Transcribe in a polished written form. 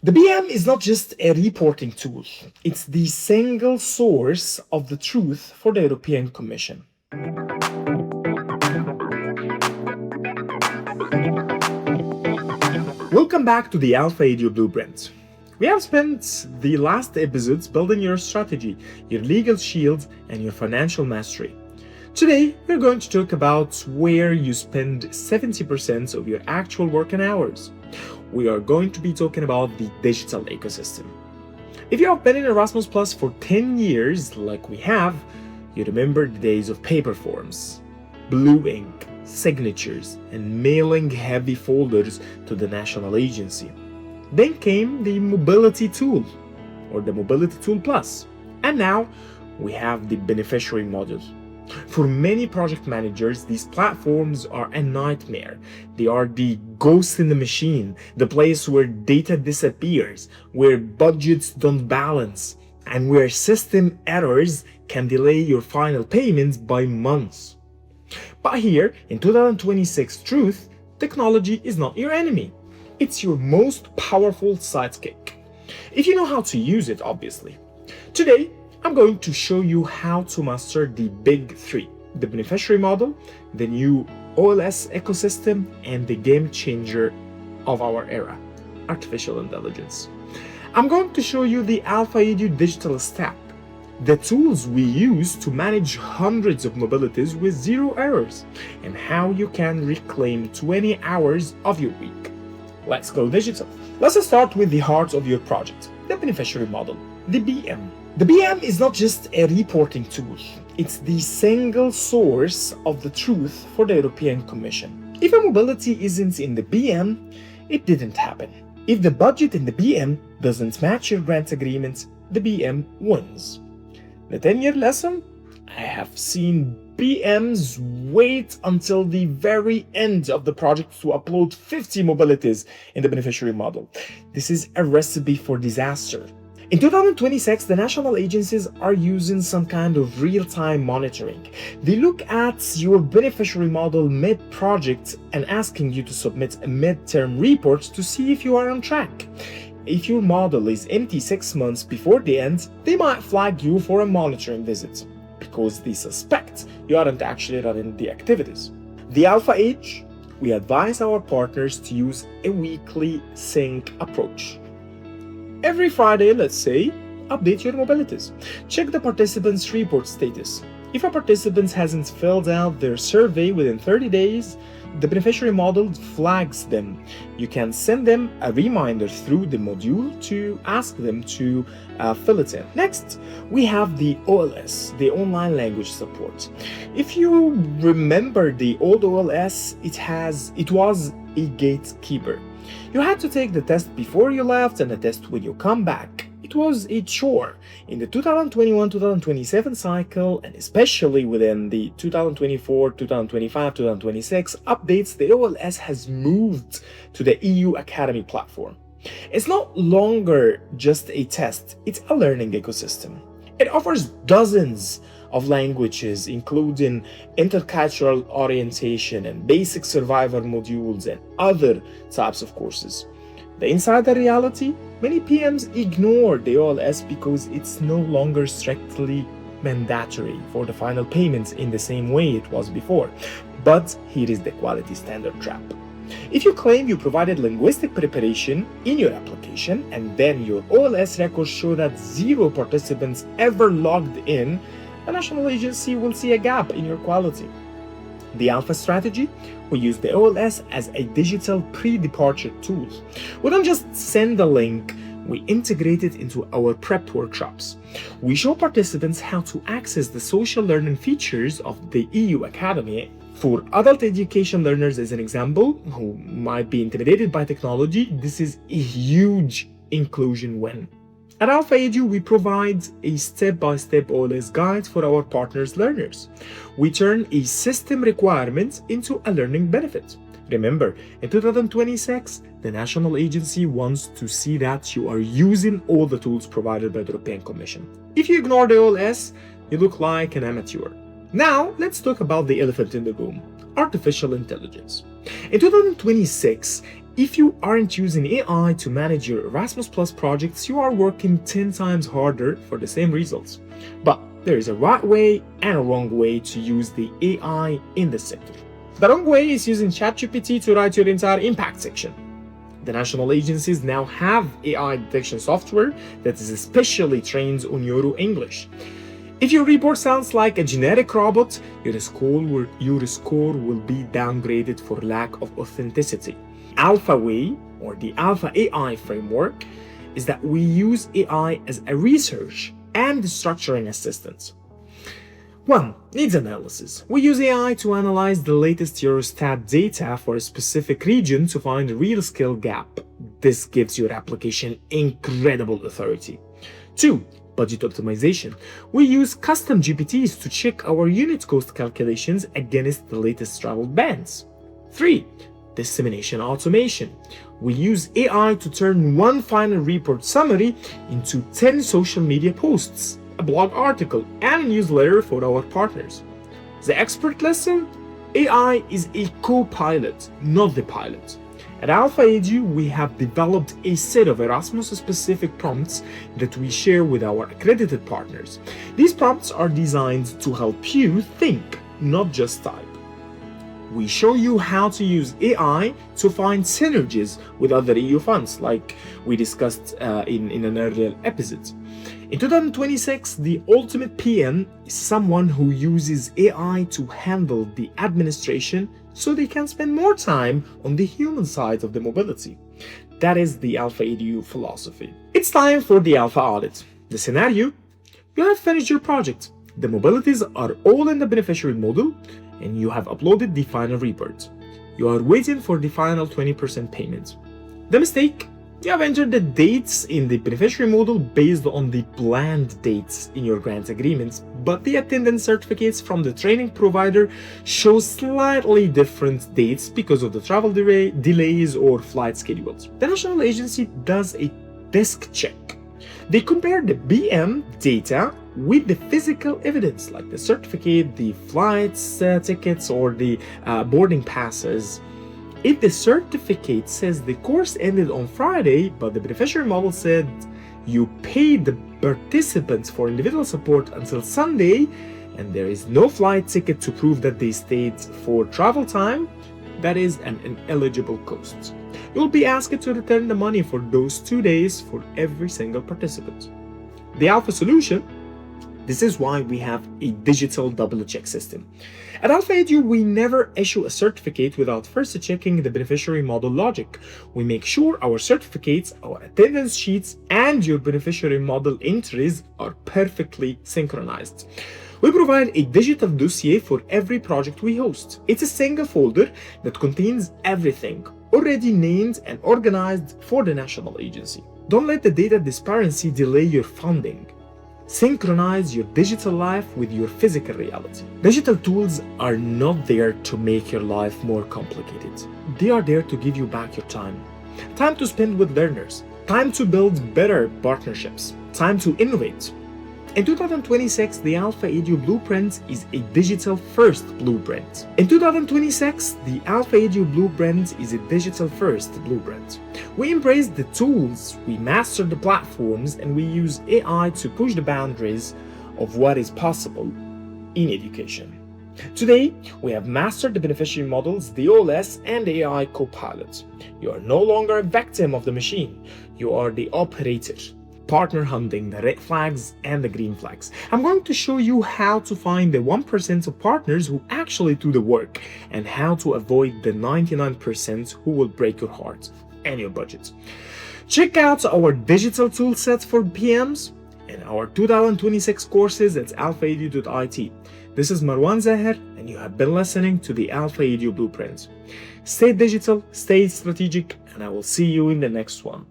The BM is not just a reporting tool, it's the single source of the truth for the European Commission. Welcome back to the Alfa Edge Blueprint. We have spent the last episodes building your strategy, your legal shield, and your financial mastery. Today, we're going to talk about where you spend 70% of your actual working hours. We are going to be talking about the digital ecosystem. If you have been in Erasmus Plus for 10 years, like we have, you remember the days of paper forms, blue ink, signatures, and mailing heavy folders to the national agency. Then came the Mobility Tool, or the Mobility Tool Plus. And now we have the Beneficiary Module. For many project managers, these platforms are a nightmare. They are the ghost in the machine, the place where data disappears, where budgets don't balance, and where system errors can delay your final payments by months. But here, in 2026 truth, technology is not your enemy. It's your most powerful sidekick. If you know how to use it, obviously. Today, I'm going to show you how to master the big three: the beneficiary model, the new OLS ecosystem, and the game changer of our era, artificial intelligence. I'm going to show you the Alfa Edge digital stack, the tools we use to manage hundreds of mobilities with zero errors, and how you can reclaim 20 hours of your week. Let's go digital. Let's start with the heart of your project, the beneficiary model, the BM. The BM is not just a reporting tool, it's the single source of the truth for the European Commission. If a mobility isn't in the BM, it didn't happen. If the budget in the BM doesn't match your grant agreement, the BM wins. The 10-year lesson? I have seen BMs wait until the very end of the project to upload 50 mobilities in the beneficiary model. This is a recipe for disaster. In 2026, the national agencies are using some kind of real-time monitoring. They look at your beneficiary model mid-project and asking you to submit a mid-term report to see if you are on track. If your model is empty 6 months before the end, they might flag you for a monitoring visit because they suspect you aren't actually running the activities. The Alfa Edge, we advise our partners to use a weekly sync approach. Every Friday, let's say, update your mobilities. Check the participant's report status. If a participant hasn't filled out their survey within 30 days, the beneficiary model flags them. You can send them a reminder through the module to ask them to fill it in. Next, we have the OLS, the online language support. If you remember the old OLS, it was a gatekeeper. You had to take the test before you left and the test when you come back. It was a chore. In the 2021-2027 cycle, and especially within the 2024, 2025, 2026 updates, the OLS has moved to the EU Academy platform. It's no longer just a test, it's a learning ecosystem. It offers dozens of languages, including intercultural orientation and basic survivor modules and other types of courses. The insider reality? Many PMs ignore the OLS because it's no longer strictly mandatory for the final payments in the same way it was before. But here is the quality standard trap. If you claim you provided linguistic preparation in your application and then your OLS records show that 0 participants ever logged in, the national agency will see a gap in your quality. The Alpha strategy? We use the OLS as a digital pre-departure tool. We don't just send a link, we integrate it into our prep workshops. We show participants how to access the social learning features of the EU Academy. For adult education learners, as an example, who might be intimidated by technology, this is a huge inclusion win. At Alfa Edge, we provide a step-by-step OLS guide for our partners' learners. We turn a system requirement into a learning benefit. Remember, in 2026, the national agency wants to see that you are using all the tools provided by the European Commission. If you ignore the OLS, you look like an amateur. Now, let's talk about the elephant in the room, artificial intelligence. In 2026, If you aren't using AI to manage your Erasmus Plus projects, you are working 10 times harder for the same results. But there is a right way and a wrong way to use the AI in this sector. The wrong way is using ChatGPT to write your entire impact section. The national agencies now have AI detection software that is especially trained on Euro English. If your report sounds like a generic robot, your score will be downgraded for lack of authenticity. Alpha Way, or the Alpha AI framework, is that we use AI as a research and structuring assistant. 1. Needs analysis. We use AI to analyze the latest Eurostat data for a specific region to find a real skill gap. This gives your application incredible authority. 2. Budget optimization. We use custom GPTs to check our unit cost calculations against the latest travel bans. 3. Dissemination automation. We use AI to turn one final report summary into 10 social media posts, a blog article, and a newsletter for our partners. The expert lesson? AI is a co-pilot, not the pilot. At Alfa Edge, we have developed a set of Erasmus-specific prompts that we share with our accredited partners. These prompts are designed to help you think, not just type. We show you how to use AI to find synergies with other EU funds, like we discussed in an earlier episode. In 2026, the ultimate PM is someone who uses AI to handle the administration so they can spend more time on the human side of the mobility. That is the Alfa Edu philosophy. It's time for the Alpha audit. The scenario: you have finished your project. The mobilities are all in the beneficiary module, and you have uploaded the final report. You are waiting for the final 20% payment. The mistake: you have entered the dates in the beneficiary module based on the planned dates in your grant agreements, but the attendance certificates from the training provider show slightly different dates because of the travel delays or flight schedules. The national agency does a desk check. They compare the BM data with the physical evidence, like the certificate, the flights tickets, or the boarding passes. If the certificate says the course ended on Friday, but the beneficiary model said you paid the participants for individual support until Sunday, and there is no flight ticket to prove that they stayed for travel time, that is an ineligible cost. You'll be asked to return the money for those 2 days for every single participant. The Alpha solution: this is why we have a digital double check system. At Alfa Edge, we never issue a certificate without first checking the beneficiary model logic. We make sure our certificates, our attendance sheets, and your beneficiary model entries are perfectly synchronized. We provide a digital dossier for every project we host. It's a single folder that contains everything, already named and organized for the national agency. Don't let the data disparity delay your funding. Synchronize your digital life with your physical reality. Digital tools are not there to make your life more complicated. They are there to give you back your time. Time to spend with learners. Time to build better partnerships. Time to innovate. In 2026, the Alfa Edge Blueprint is a digital-first blueprint. In 2026, the Alfa Edge Blueprint is a digital-first blueprint. We embrace the tools, we master the platforms, and we use AI to push the boundaries of what is possible in education. Today, we have mastered the beneficiary models, the OLS, and the AI Co-Pilot. You are no longer a victim of the machine. You are the operator. Partner hunting, the red flags and the green flags. I'm going to show you how to find the 1% of partners who actually do the work and how to avoid the 99% who will break your heart and your budget. Check out our digital toolset for PMs and our 2026 courses at alfaedu.it. This is Marwan Zahir, and you have been listening to the Alfa Edge Blueprint. Stay digital, stay strategic, and I will see you in the next one.